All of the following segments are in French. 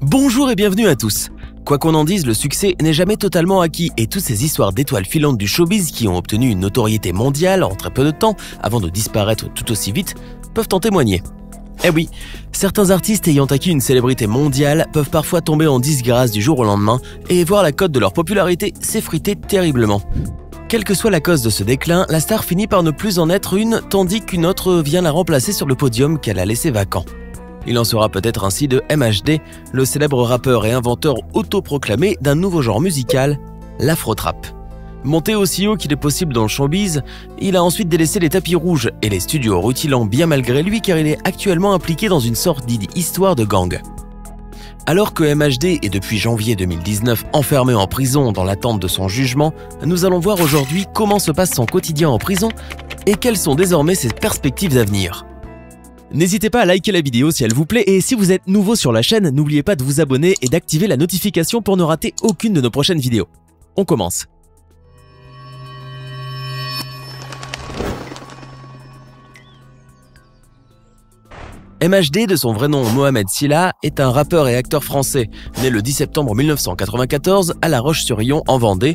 Bonjour et bienvenue à tous. Quoi qu'on en dise, le succès n'est jamais totalement acquis et toutes ces histoires d'étoiles filantes du showbiz qui ont obtenu une notoriété mondiale en très peu de temps avant de disparaître tout aussi vite peuvent en témoigner. Eh oui, certains artistes ayant acquis une célébrité mondiale peuvent parfois tomber en disgrâce du jour au lendemain et voir la cote de leur popularité s'effriter terriblement. Quelle que soit la cause de ce déclin, la star finit par ne plus en être une tandis qu'une autre vient la remplacer sur le podium qu'elle a laissé vacant. Il en sera peut-être ainsi de MHD, le célèbre rappeur et inventeur autoproclamé d'un nouveau genre musical, l'afro-trap. Monté aussi haut qu'il est possible dans le showbiz, il a ensuite délaissé les tapis rouges et les studios rutilant bien malgré lui car il est actuellement impliqué dans une sordide histoire de gang. Alors que MHD est depuis janvier 2019 enfermé en prison dans l'attente de son jugement, nous allons voir aujourd'hui comment se passe son quotidien en prison et quelles sont désormais ses perspectives d'avenir. N'hésitez pas à liker la vidéo si elle vous plaît et si vous êtes nouveau sur la chaîne, n'oubliez pas de vous abonner et d'activer la notification pour ne rater aucune de nos prochaines vidéos. On commence. MHD, de son vrai nom Mohamed Sylla, est un rappeur et acteur français, né le 10 septembre 1994 à La Roche-sur-Yon en Vendée,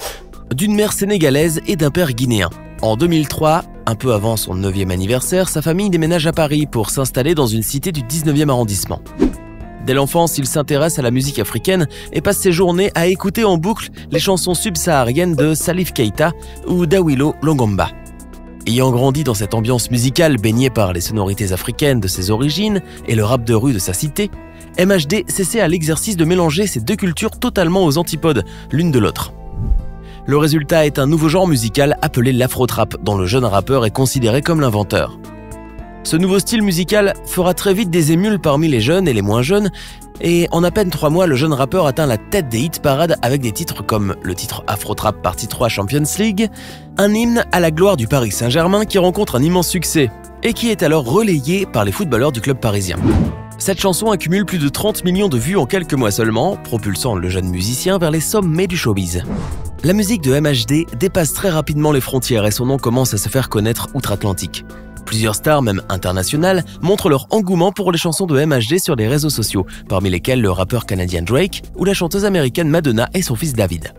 d'une mère sénégalaise et d'un père guinéen. En 2003, un peu avant son 9e anniversaire, sa famille déménage à Paris pour s'installer dans une cité du 19e arrondissement. Dès l'enfance, il s'intéresse à la musique africaine et passe ses journées à écouter en boucle les chansons subsahariennes de Salif Keita ou d'Awilo Longomba. Ayant grandi dans cette ambiance musicale baignée par les sonorités africaines de ses origines et le rap de rue de sa cité, MHD s'essaie à l'exercice de mélanger ces deux cultures totalement aux antipodes, l'une de l'autre. Le résultat est un nouveau genre musical appelé l'afro-trap, dont le jeune rappeur est considéré comme l'inventeur. Ce nouveau style musical fera très vite des émules parmi les jeunes et les moins jeunes, et en à peine 3 mois, le jeune rappeur atteint la tête des hit parades avec des titres comme le titre Afro-Trap Partie 3 Champions League, un hymne à la gloire du Paris Saint-Germain qui rencontre un immense succès et qui est alors relayé par les footballeurs du club parisien. Cette chanson accumule plus de 30 millions de vues en quelques mois seulement, propulsant le jeune musicien vers les sommets du showbiz. La musique de MHD dépasse très rapidement les frontières et son nom commence à se faire connaître outre-Atlantique. Plusieurs stars, même internationales, montrent leur engouement pour les chansons de MHD sur les réseaux sociaux, parmi lesquels le rappeur canadien Drake ou la chanteuse américaine Madonna et son fils David.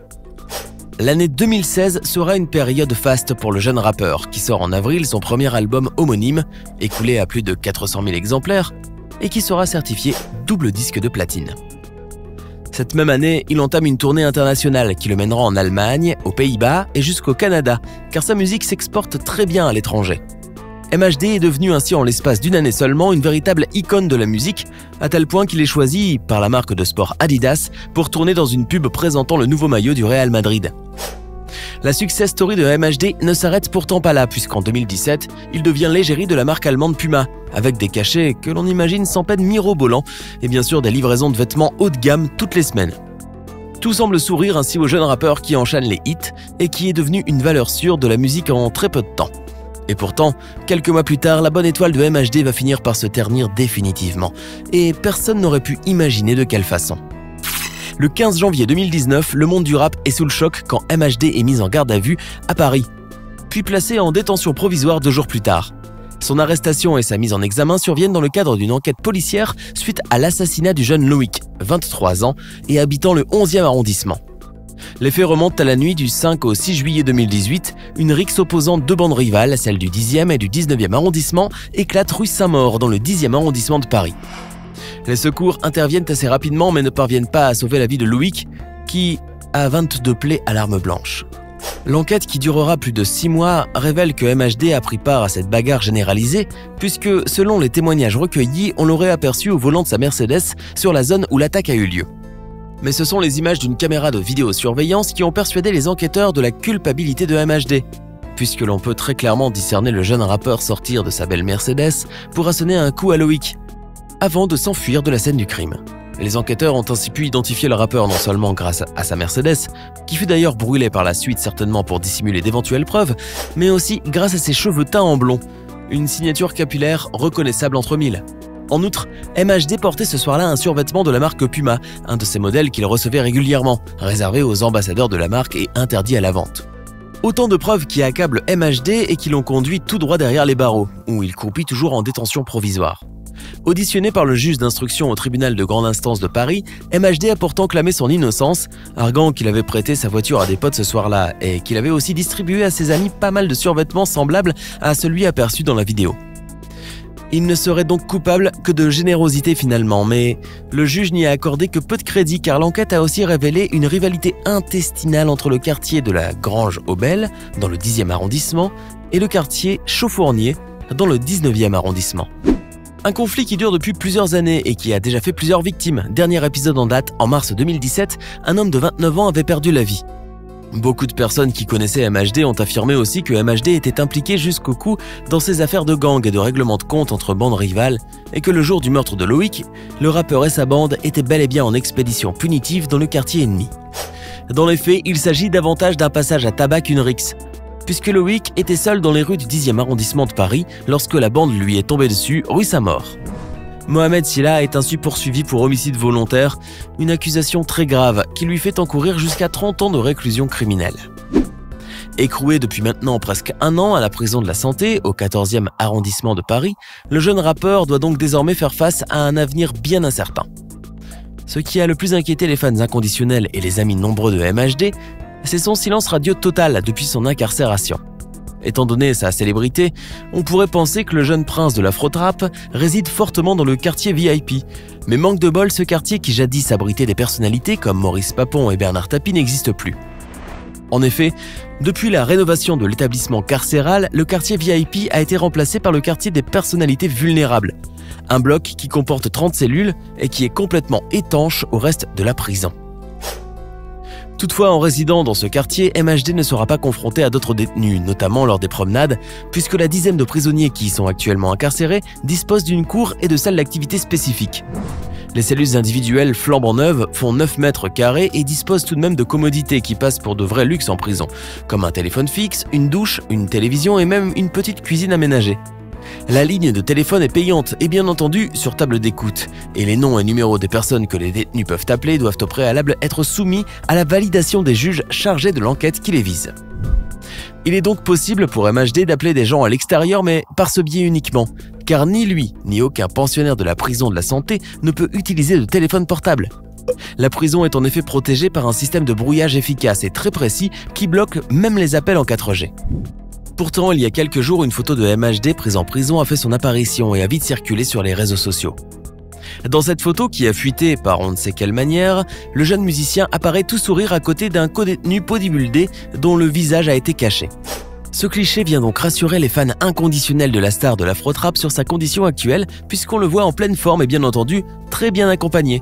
L'année 2016 sera une période faste pour le jeune rappeur, qui sort en avril son premier album homonyme, écoulé à plus de 400 000 exemplaires, et qui sera certifié double disque de platine. Cette même année, il entame une tournée internationale qui le mènera en Allemagne, aux Pays-Bas et jusqu'au Canada, car sa musique s'exporte très bien à l'étranger. MHD est devenu ainsi en l'espace d'une année seulement une véritable icône de la musique, à tel point qu'il est choisi par la marque de sport Adidas pour tourner dans une pub présentant le nouveau maillot du Real Madrid. La success story de MHD ne s'arrête pourtant pas là, puisqu'en 2017, il devient l'égérie de la marque allemande Puma, avec des cachets que l'on imagine sans peine mirobolants et bien sûr des livraisons de vêtements haut de gamme toutes les semaines. Tout semble sourire ainsi au jeune rappeur qui enchaîne les hits et qui est devenu une valeur sûre de la musique en très peu de temps. Et pourtant, quelques mois plus tard, la bonne étoile de MHD va finir par se ternir définitivement, et personne n'aurait pu imaginer de quelle façon. Le 15 janvier 2019, le monde du rap est sous le choc quand MHD est mis en garde à vue à Paris, puis placé en détention provisoire 2 jours plus tard. Son arrestation et sa mise en examen surviennent dans le cadre d'une enquête policière suite à l'assassinat du jeune Loïc, 23 ans, et habitant le 11e arrondissement. Les faits remontent à la nuit du 5 au 6 juillet 2018, une rixe opposant 2 bandes rivales, celle du 10e et du 19e arrondissement, éclate rue Saint-Maur dans le 10e arrondissement de Paris. Les secours interviennent assez rapidement mais ne parviennent pas à sauver la vie de Loïc, qui a 22 plaies à l'arme blanche. L'enquête, qui durera plus de 6 mois, révèle que MHD a pris part à cette bagarre généralisée, puisque, selon les témoignages recueillis, on l'aurait aperçu au volant de sa Mercedes sur la zone où l'attaque a eu lieu. Mais ce sont les images d'une caméra de vidéosurveillance qui ont persuadé les enquêteurs de la culpabilité de MHD, puisque l'on peut très clairement discerner le jeune rappeur sortir de sa belle Mercedes pour assonner un coup à Loïc, avant de s'enfuir de la scène du crime. Les enquêteurs ont ainsi pu identifier le rappeur non seulement grâce à sa Mercedes, qui fut d'ailleurs brûlée par la suite certainement pour dissimuler d'éventuelles preuves, mais aussi grâce à ses cheveux teints en blond, une signature capillaire reconnaissable entre mille. En outre, MHD portait ce soir-là un survêtement de la marque Puma, un de ces modèles qu'il recevait régulièrement, réservé aux ambassadeurs de la marque et interdit à la vente. Autant de preuves qui accablent MHD et qui l'ont conduit tout droit derrière les barreaux, où il croupit toujours en détention provisoire. Auditionné par le juge d'instruction au tribunal de grande instance de Paris, MHD a pourtant clamé son innocence, arguant qu'il avait prêté sa voiture à des potes ce soir-là et qu'il avait aussi distribué à ses amis pas mal de survêtements semblables à celui aperçu dans la vidéo. Il ne serait donc coupable que de générosité finalement, mais le juge n'y a accordé que peu de crédit car l'enquête a aussi révélé une rivalité intestinale entre le quartier de la Grange-aux-Belles, dans le 10e arrondissement, et le quartier Chauffournier, dans le 19e arrondissement. Un conflit qui dure depuis plusieurs années et qui a déjà fait plusieurs victimes. Dernier épisode en date, en mars 2017, un homme de 29 ans avait perdu la vie. Beaucoup de personnes qui connaissaient MHD ont affirmé aussi que MHD était impliqué jusqu'au cou dans ces affaires de gang et de règlement de compte entre bandes rivales et que le jour du meurtre de Loïc, le rappeur et sa bande étaient bel et bien en expédition punitive dans le quartier ennemi. Dans les faits, il s'agit davantage d'un passage à tabac qu'une rixe, puisque Loïc était seul dans les rues du 10e arrondissement de Paris lorsque la bande lui est tombée dessus, rue Saint-Maur. Mohamed Sylla est ainsi poursuivi pour homicide volontaire, une accusation très grave qui lui fait encourir jusqu'à 30 ans de réclusion criminelle. Écroué depuis maintenant presque un an à la prison de la Santé, au 14e arrondissement de Paris, le jeune rappeur doit donc désormais faire face à un avenir bien incertain. Ce qui a le plus inquiété les fans inconditionnels et les amis nombreux de MHD, c'est son silence radio total depuis son incarcération. Étant donné sa célébrité, on pourrait penser que le jeune prince de l'afro-trap réside fortement dans le quartier VIP. Mais manque de bol, ce quartier qui jadis abritait des personnalités comme Maurice Papon et Bernard Tapie n'existe plus. En effet, depuis la rénovation de l'établissement carcéral, le quartier VIP a été remplacé par le quartier des personnalités vulnérables. Un bloc qui comporte 30 cellules et qui est complètement étanche au reste de la prison. Toutefois, en résidant dans ce quartier, MHD ne sera pas confronté à d'autres détenus, notamment lors des promenades, puisque la dizaine de prisonniers qui y sont actuellement incarcérés disposent d'une cour et de salles d'activité spécifiques. Les cellules individuelles flambant neuves font 9 mètres carrés et disposent tout de même de commodités qui passent pour de vrais luxes en prison, comme un téléphone fixe, une douche, une télévision et même une petite cuisine aménagée. La ligne de téléphone est payante et bien entendu sur table d'écoute, et les noms et numéros des personnes que les détenus peuvent appeler doivent au préalable être soumis à la validation des juges chargés de l'enquête qui les vise. Il est donc possible pour MHD d'appeler des gens à l'extérieur, mais par ce biais uniquement, car ni lui ni aucun pensionnaire de la prison de la Santé ne peut utiliser de téléphone portable. La prison est en effet protégée par un système de brouillage efficace et très précis qui bloque même les appels en 4G. Pourtant, il y a quelques jours, une photo de MHD prise en prison a fait son apparition et a vite circulé sur les réseaux sociaux. Dans cette photo, qui a fuité par on ne sait quelle manière, le jeune musicien apparaît tout sourire à côté d'un codétenu bodybuildé dont le visage a été caché. Ce cliché vient donc rassurer les fans inconditionnels de la star de l'afro-trap sur sa condition actuelle, puisqu'on le voit en pleine forme et bien entendu très bien accompagné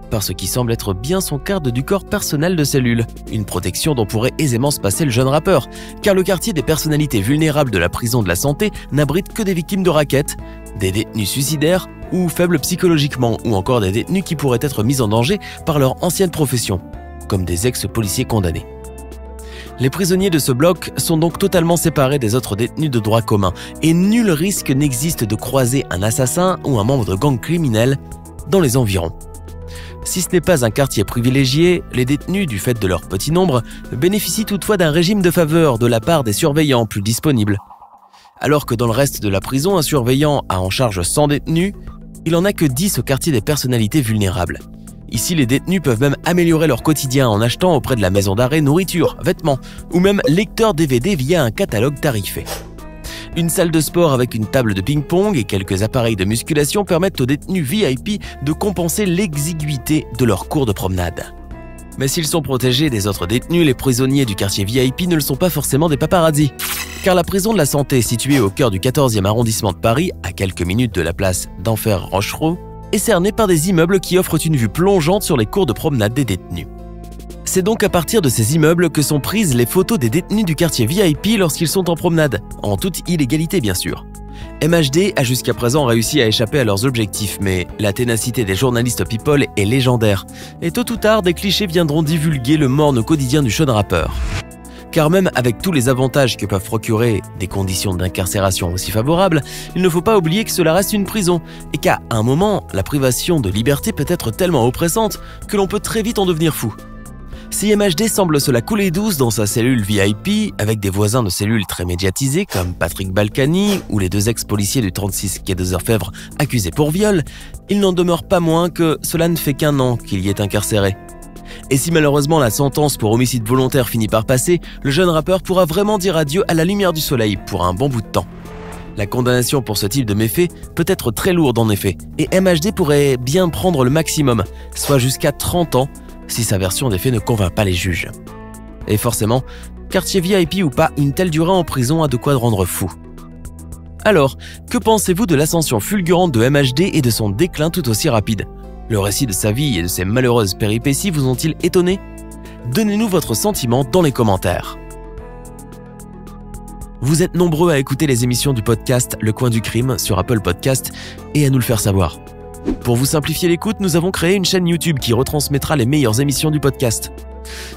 par ce qui semble être bien son garde du corps personnel de cellule, une protection dont pourrait aisément se passer le jeune rappeur, car le quartier des personnalités vulnérables de la prison de la Santé n'abrite que des victimes de rackets, des détenus suicidaires ou faibles psychologiquement, ou encore des détenus qui pourraient être mis en danger par leur ancienne profession, comme des ex-policiers condamnés. Les prisonniers de ce bloc sont donc totalement séparés des autres détenus de droit commun, et nul risque n'existe de croiser un assassin ou un membre de gang criminel dans les environs. Si ce n'est pas un quartier privilégié, les détenus, du fait de leur petit nombre, bénéficient toutefois d'un régime de faveur de la part des surveillants plus disponibles. Alors que dans le reste de la prison, un surveillant a en charge 100 détenus, il en a que 10 au quartier des personnalités vulnérables. Ici, les détenus peuvent même améliorer leur quotidien en achetant auprès de la maison d'arrêt nourriture, vêtements ou même lecteurs DVD via un catalogue tarifé. Une salle de sport avec une table de ping-pong et quelques appareils de musculation permettent aux détenus VIP de compenser l'exiguïté de leur cours de promenade. Mais s'ils sont protégés des autres détenus, les prisonniers du quartier VIP ne le sont pas forcément des paparazzis. Car la prison de la Santé, située au cœur du 14e arrondissement de Paris, à quelques minutes de la place d'Enfer Rochereau, est cernée par des immeubles qui offrent une vue plongeante sur les cours de promenade des détenus. C'est donc à partir de ces immeubles que sont prises les photos des détenus du quartier VIP lorsqu'ils sont en promenade, en toute illégalité bien sûr. MHD a jusqu'à présent réussi à échapper à leurs objectifs, mais la ténacité des journalistes people est légendaire, et tôt ou tard des clichés viendront divulguer le morne quotidien du jeune rappeur. Car même avec tous les avantages que peuvent procurer des conditions d'incarcération aussi favorables, il ne faut pas oublier que cela reste une prison, et qu'à un moment, la privation de liberté peut être tellement oppressante que l'on peut très vite en devenir fou. Si MHD semble se la couler douce dans sa cellule VIP, avec des voisins de cellules très médiatisés comme Patrick Balkany ou les 2 ex-policiers du 36 quai des Orfèvres accusés pour viol, il n'en demeure pas moins que cela ne fait qu'1 an qu'il y est incarcéré. Et si malheureusement la sentence pour homicide volontaire finit par passer, le jeune rappeur pourra vraiment dire adieu à la lumière du soleil pour un bon bout de temps. La condamnation pour ce type de méfait peut être très lourde en effet, et MHD pourrait bien prendre le maximum, soit jusqu'à 30 ans, si sa version des faits ne convainc pas les juges. Et forcément, quartier VIP ou pas, une telle durée en prison a de quoi le rendre fou. Alors, que pensez-vous de l'ascension fulgurante de MHD et de son déclin tout aussi rapide ? Le récit de sa vie et de ses malheureuses péripéties vous ont-ils étonné ? Donnez-nous votre sentiment dans les commentaires. Vous êtes nombreux à écouter les émissions du podcast Le Coin du Crime sur Apple Podcast et à nous le faire savoir. Pour vous simplifier l'écoute, nous avons créé une chaîne YouTube qui retransmettra les meilleures émissions du podcast.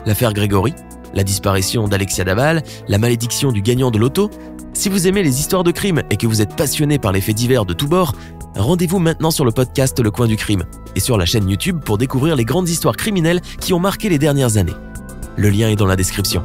L'affaire Grégory, la disparition d'Alexia Daval, la malédiction du gagnant de loto. Si vous aimez les histoires de crime et que vous êtes passionné par les faits divers de tous bords, rendez-vous maintenant sur le podcast Le Coin du Crime et sur la chaîne YouTube pour découvrir les grandes histoires criminelles qui ont marqué les dernières années. Le lien est dans la description.